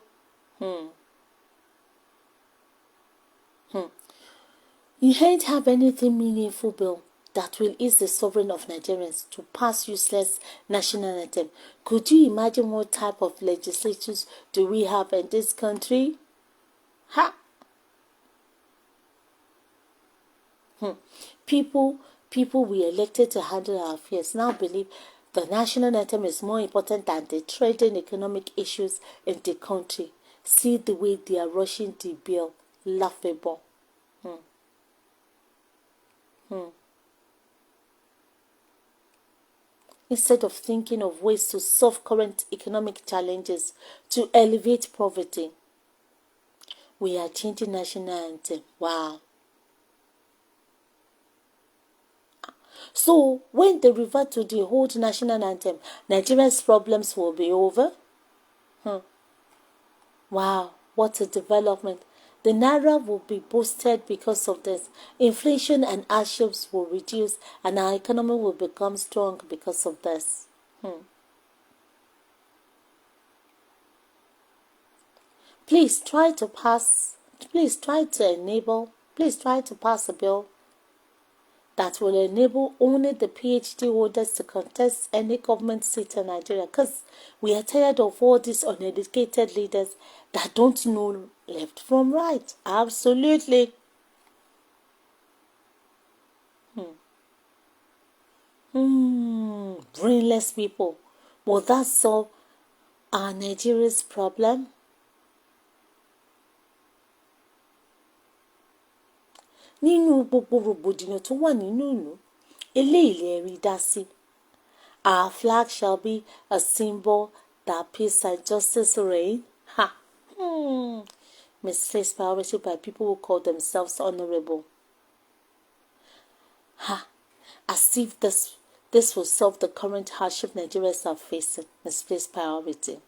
A: You ain't have anything meaningful, Bill. that will ease the suffering of Nigerians to pass useless national anthem. Could you imagine what type of legislatures do we have in this country? Ha! People we elected to handle our affairs now believe the national anthem is more important than the trade and economic issues in the country. See the way they are rushing the bill. Laughable. Instead of thinking of ways to solve current economic challenges to elevate poverty, we are changing national anthem. Wow. So, when they revert to the old national anthem, Nigeria's problems will be over? Wow, what a development. The Naira will be boosted because of this. Inflation and hardships will reduce and our economy will become strong because of this. Please try to pass a bill that will enable only the PhD holders to contest any government seat in Nigeria, because we are tired of all these uneducated leaders that don't know left from right. Absolutely. Brainless people. Will that solve our Nigeria's problem? Nínú gbogbo rògbòdìyàn tó wà nínú ìlú, eléyìí lè rí dá sí. Our flag shall be a symbol that peace and justice reign. Ha! Misplaced priority by people who call themselves honorable. Ha! As if this will solve the current hardship Nigerians are facing. Misplaced priority.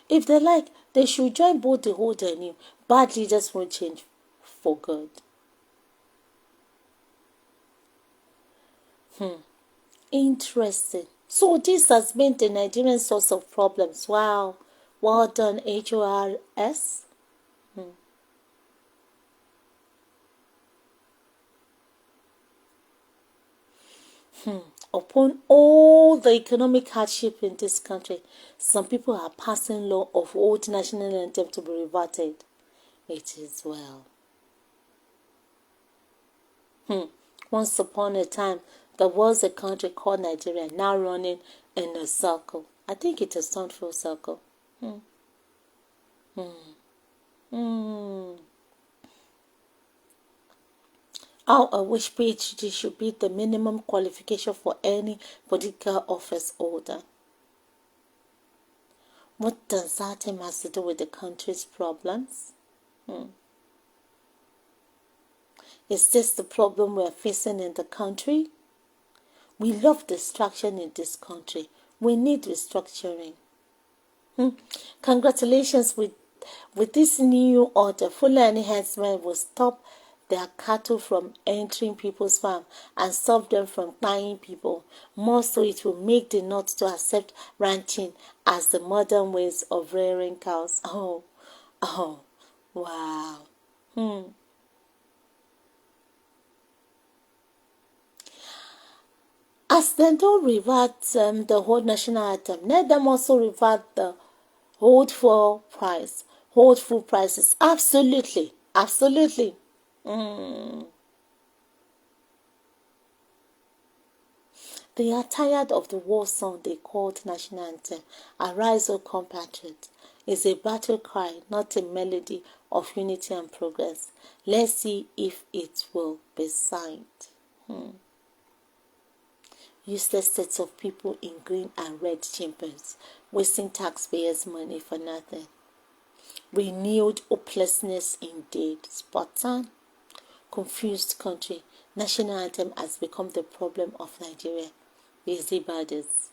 A: If they like, they should join both the old and new. Bad leaders won't change for good. Interesting. So this has been the Nigerian source of problems. Wow. Well done, HORS. Upon all the economic hardship in this country, some people are passing law of old national anthem to be reverted. It is well. Once upon a time, there was a country called Nigeria, now running in a circle. I think it is turned full circle. How I wish PhD should be the minimum qualification for any political office holder. What does that have to do with the country's problems? Is this the problem we are facing in the country? We love distraction in this country. We need restructuring. Congratulations with this new order. Fulani herdsmen will stop their cattle from entering people's farm and stop them from buying people. More so, it will make the North to accept ranching as the modern ways of rearing cows. Oh, wow. As they don't revert the whole national anthem, let them also revert the hold full prices. Absolutely. They are tired of the war song they called national anthem. Arise, O compatriots, is a battle cry, not a melody of unity and progress. Let's see if it will be signed. Useless sets of people in green and red chambers, wasting taxpayers' money for nothing. Renewed hopelessness indeed. Spartan, confused country. National anthem has become the problem of Nigeria. Busy bodies.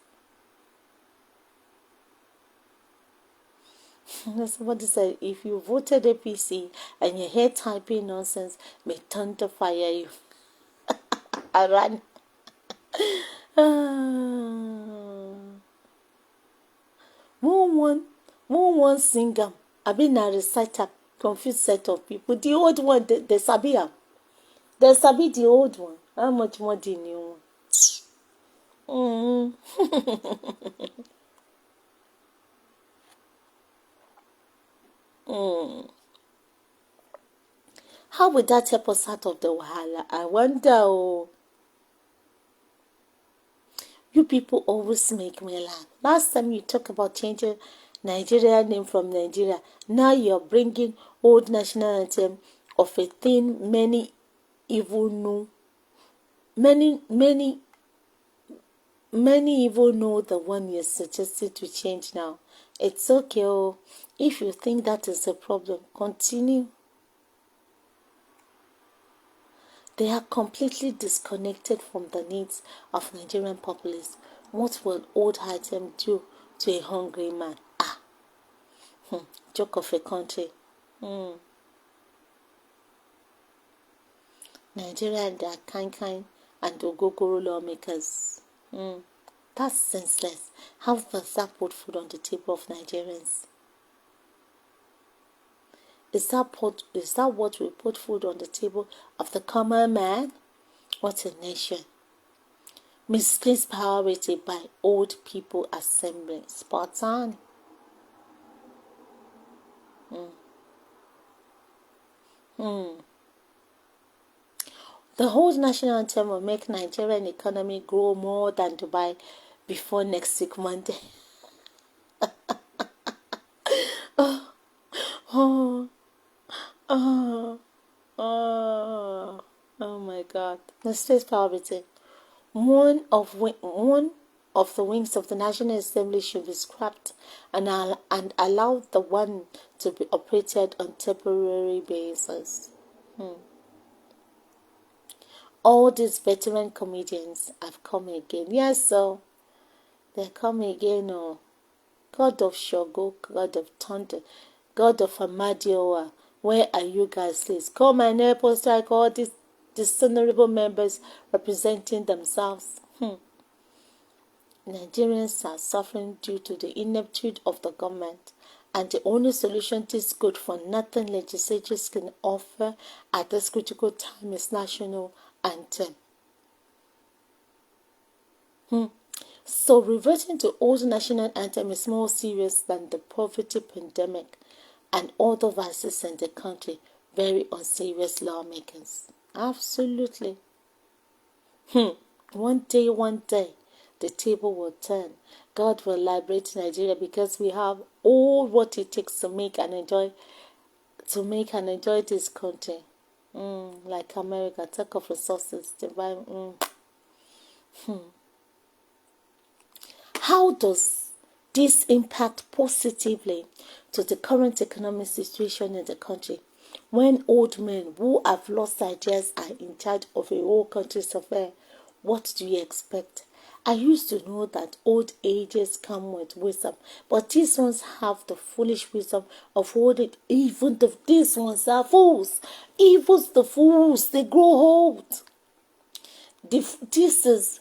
A: Somebody said, if you voted APC and you hear typing nonsense, may thunder fire you. I ran. Who won't sing them? I been a reciter, confused set of people. The old one, they sabi am. They sabi the old one. How much more the new one? How would that help us out of the wahala? I wonder. Oh, you people always make me laugh. Last time you talked about changing Nigeria name from Nigeria. Now you're bringing old national anthem of a thing many even know. Many even know the one you suggested to change now. It's okay. Oh, if you think that is a problem, continue. They are completely disconnected from the needs of Nigerian populace. What will old item do to a hungry man? Joke of a country. Nigeria and their kind and ogogoro lawmakers. That's senseless. How does that put food on the table of Nigerians? Is that what will put food on the table of the common man? What a nation. Misplaced priority by old people assembling. Spot on. The whole national anthem will make Nigerian economy grow more than Dubai before next week Monday. Oh my God. Misplaced priority. One of the wings of the National Assembly should be scrapped and allow the one to be operated on temporary basis. All these veteran comedians have come again. Yes, so they're coming again. Oh, God of Shogo, God of Thunder, God of Amadioa, where are you guys, please? Come and help us like all these dishonorable members representing themselves. Nigerians are suffering due to the ineptitude of the government, and the only solution this good for nothing legislatures can offer at this critical time is national anthem. So reverting to old national anthem is more serious than the poverty pandemic and other vices in the country. Very unserious lawmakers. Absolutely. One day, the table will turn. God will liberate Nigeria because we have all what it takes to make and enjoy this country. Like America, talk of resources, divine. How does this impact positively to the current economic situation in the country when old men who have lost ideas are in charge of a whole country's affair? What do you expect? I used to know that old ages come with wisdom, but these ones have the foolish wisdom of holding. Even these ones are fools. Even the fools, they grow old. This is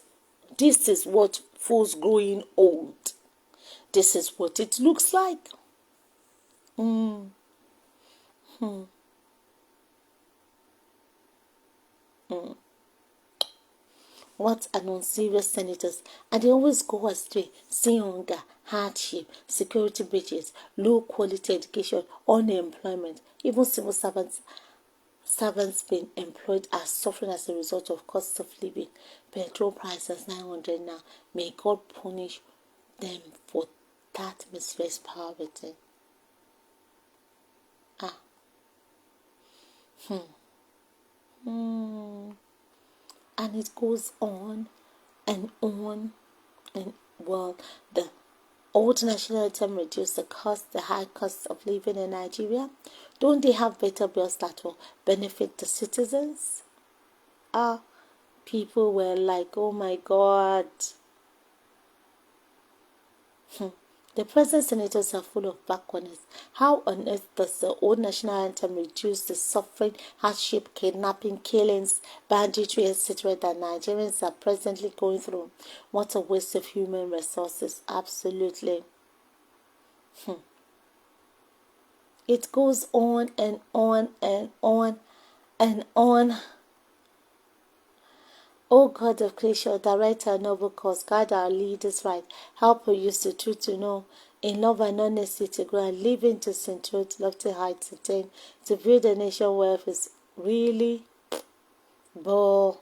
A: what fools growing old. This is what it looks like. What an unserious senators, and they always go astray, see hunger, hardship, security breaches, low quality education, unemployment. Even civil servants being employed are suffering as a result of cost of living. Petrol prices 900 now. May God punish them for that misplaced poverty. And it goes on and on. And well, the old national anthem reduced the high cost of living in Nigeria. Don't they have better bills that will benefit the citizens? People were like, oh my God. The present senators are full of backwardness. How on earth does the old national anthem reduce the suffering, hardship, kidnapping, killings, banditry, etc. that Nigerians are presently going through? What a waste of human resources. Absolutely. It goes on and on and on and on. O God of creation, direct our noble cause, guide our leaders right, help us use the truth to know, in love and honesty to grow, and live into sin truth, lofty heights to attain, to build a nation where it is really, but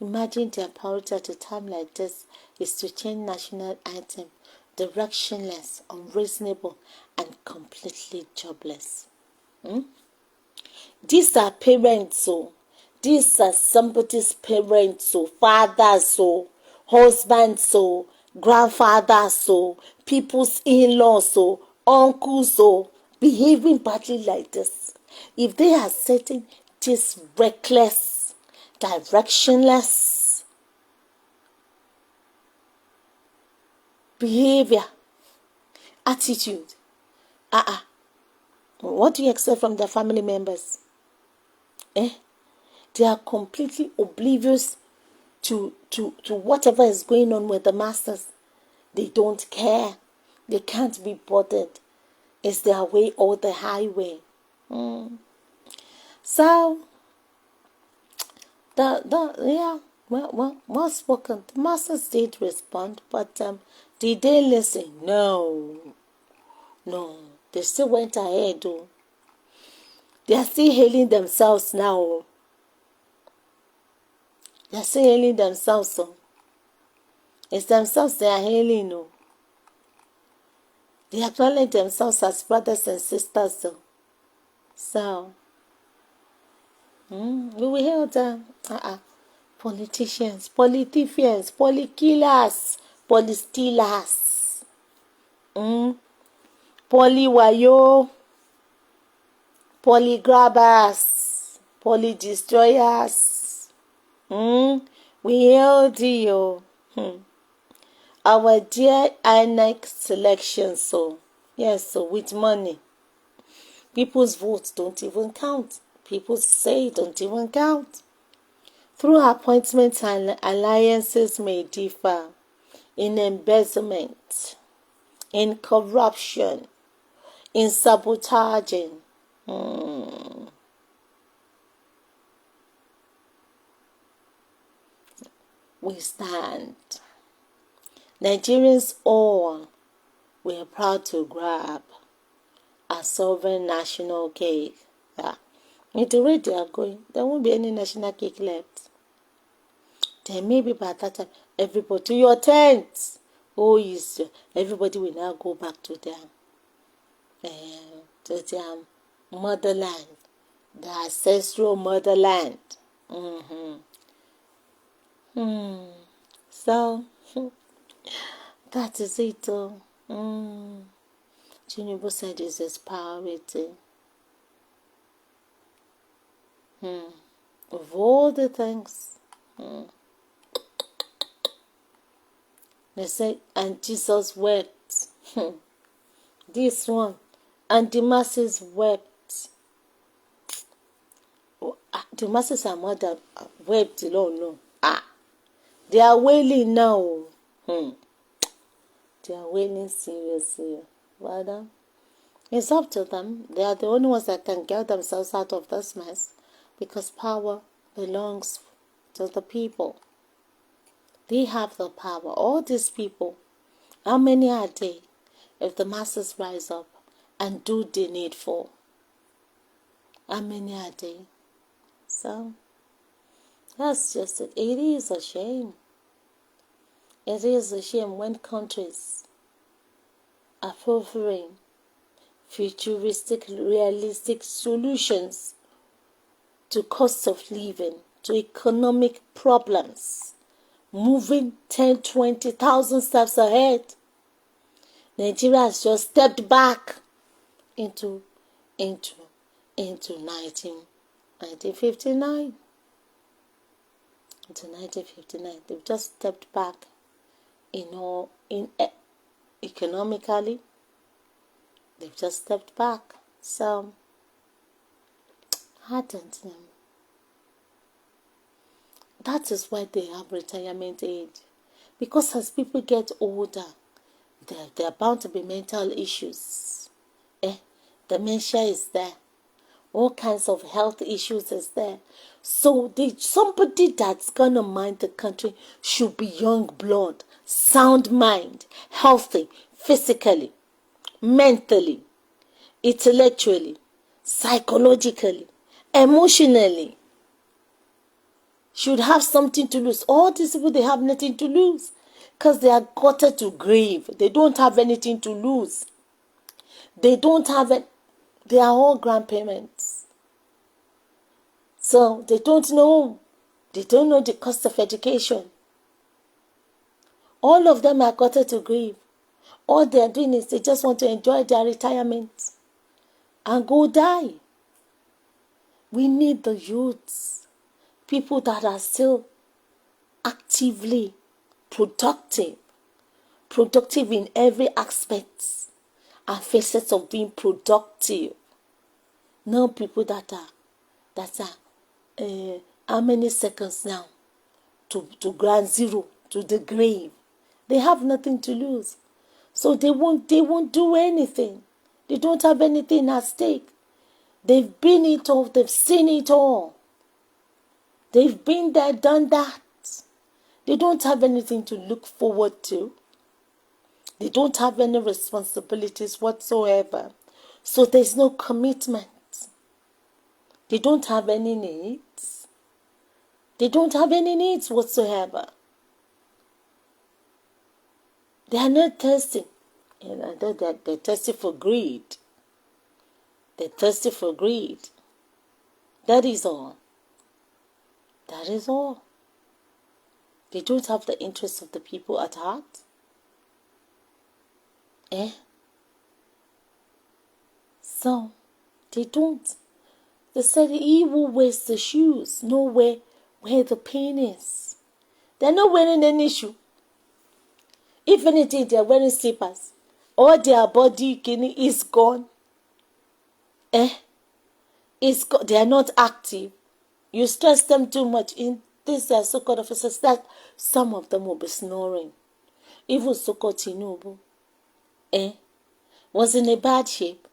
A: imagine the approach at a time like this is to change national anthem, directionless, unreasonable, and completely jobless. These are parents, so these are somebody's parents, so fathers, so husbands, so grandfathers, so people's in-laws, so uncles, so behaving badly like this. If they are setting this reckless, directionless behavior, attitude, what do you expect from their family members? They are completely oblivious to whatever is going on with the masters. They don't care. They can't be bothered. It's their way or the highway. So, well spoken. The masters did respond, but did they listen? No. They still went ahead, though. They are still hailing themselves now. They are still hailing themselves. So. It's themselves they are hailing. No. They acknowledge themselves as brothers and sisters. So, we will hail them. Politicians, politicians, polykillers, polystealers, polywayo, polygrabbers, polydestroyers. We hail thee, our dear INEC selection, so yes, so with money. People's votes don't even count. People's say don't even count. Through appointments and alliances may differ in embezzlement, in corruption, in sabotaging. We stand. Nigerians all, we are proud to grab our sovereign national cake. With the rate they are going, there won't be any national cake left. Then maybe by that time, everybody to your tents. Oh, yes, everybody will now go back to their motherland, the ancestral motherland. So, that is it. Tinubu said it's his priority. Of all the things. They said, and Jesus wept. This one. And the masses wept. The masses are more than wept alone. No. They are wailing now. They are wailing seriously. But it's up to them. They are the only ones that can get themselves out of this mess. Because power belongs to the people. They have the power. All these people, how many are they? If the masses rise up and do the needful, how many are they? So, that's just it. It is a shame. It is a shame when countries are offering futuristic, realistic solutions to cost of living, to economic problems, moving 10, 20,000 steps ahead. Nigeria has just stepped back into 1959. Into 1959, they've just stepped back economically. They've just stepped back. So, hardened them. That is why they have retirement age. Because as people get older, there are bound to be mental issues. Dementia is there. All kinds of health issues is there. So somebody that's gonna mind the country should be young blood, sound mind, healthy, physically, mentally, intellectually, psychologically, emotionally. Should have something to lose. All these people, they have nothing to lose because they are quarter to grave. They don't have anything to lose. They don't have it. They are all grandparents. So they don't know. They don't know the cost of education. All of them are quarter to grave. All they are doing is they just want to enjoy their retirement and go die. We need the youths, people that are still actively productive in every aspect and facets of being productive. No people that are how many seconds now to ground zero, to the grave. They have nothing to lose. So they won't do anything. They don't have anything at stake. They've been it all, they've seen it all. They've been there, done that. They don't have anything to look forward to. They don't have any responsibilities whatsoever. So there's no commitment. They don't have any needs. They don't have any needs whatsoever. They are not thirsty. They're thirsty for greed. They're thirsty for greed. That is all. That is all. They don't have the interests of the people at heart. So, they don't. They said he who wears the shoes know where the pain is. They're not wearing any shoe. If anything, they're wearing slippers. All their body is gone. It's gone. They are not active. You stress them too much in this so-called officers that some of them will be snoring. Even so-called Tinubu was in a bad shape.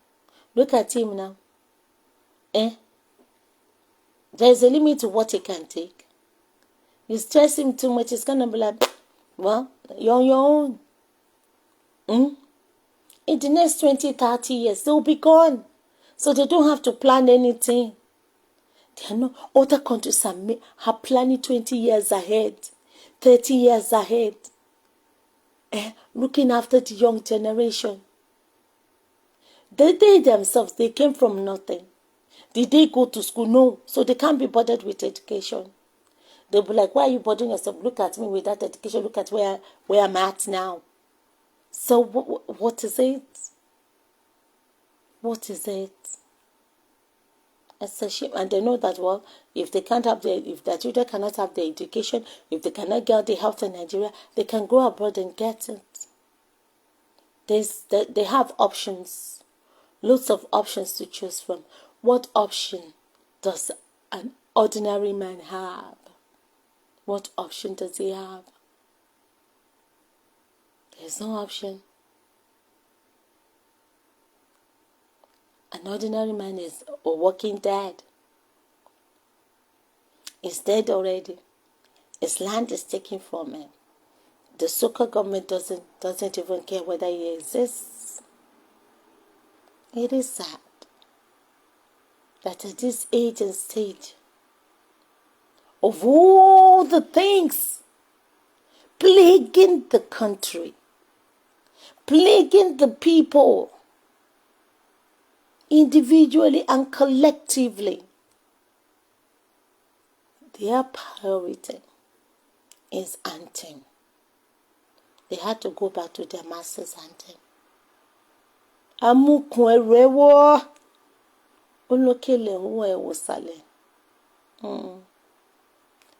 A: Look at him now. There's a limit to what he can take. You stress him too much, it's gonna be like, well, you're on your own. In the next 20, 30 years, they'll be gone. So they don't have to plan anything. There are no other countries are planning 20 years ahead, 30 years ahead. Looking after the young generation. They themselves, they came from nothing. Did they go to school? No. So they can't be bothered with education. They'll be like, why are you bothering yourself? Look at me with that education. Look at where I'm at now. So what is it? What is it? It's a shame. And they know that, well, if their children cannot have the education, if they cannot get the health in Nigeria, they can go abroad and get it. They have options. Lots of options to choose from. What option does an ordinary man have? What option does he have? There's no option. An ordinary man is a walking dead. He's dead already. His land is taken from him. The Soka government doesn't even care whether he exists. It is sad that at this age and stage, of all the things plaguing the country, plaguing the people, individually and collectively, their priority is anthem. They had to go back to their master's anthem. Amukun erewo olokele owo ewo sale.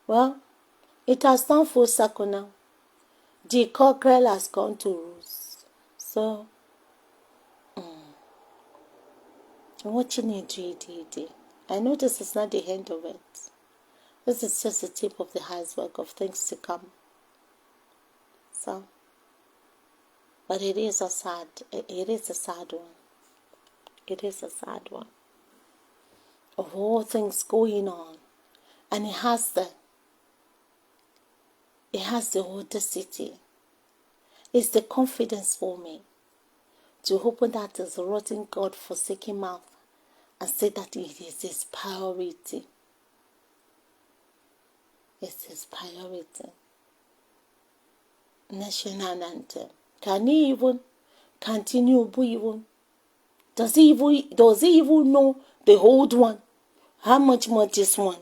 A: Well, it has done full circle now. The cockerel has gone to roost. So, watching it, I know this is not the end of it. This is just the tip of the iceberg of things to come. So, But it is a sad one. It is a sad one. Of all things going on. And it has the audacity. It's the confidence for me to open that his rotten God-forsaken mouth and say that it is his priority. It's his priority. National anthem. Can he even continue even? Does he even know the old one? How much more this one?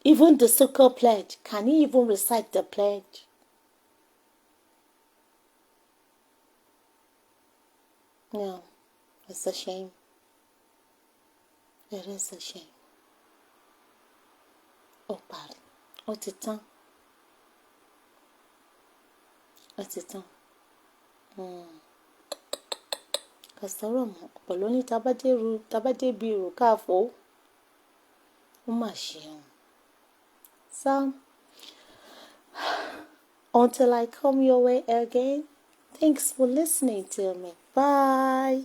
A: Even the circus pledge. Can he even recite the pledge? No. It's a shame. It is a shame. Ó parí. Ó ti tán. Ó ti tán. Kò sọ̀rọ̀ mọ́. Pẹ̀lú ní tabadé bí irú káàfó. Ó mà ṣeun. So, until I come your way again, thanks for listening to me. Bye.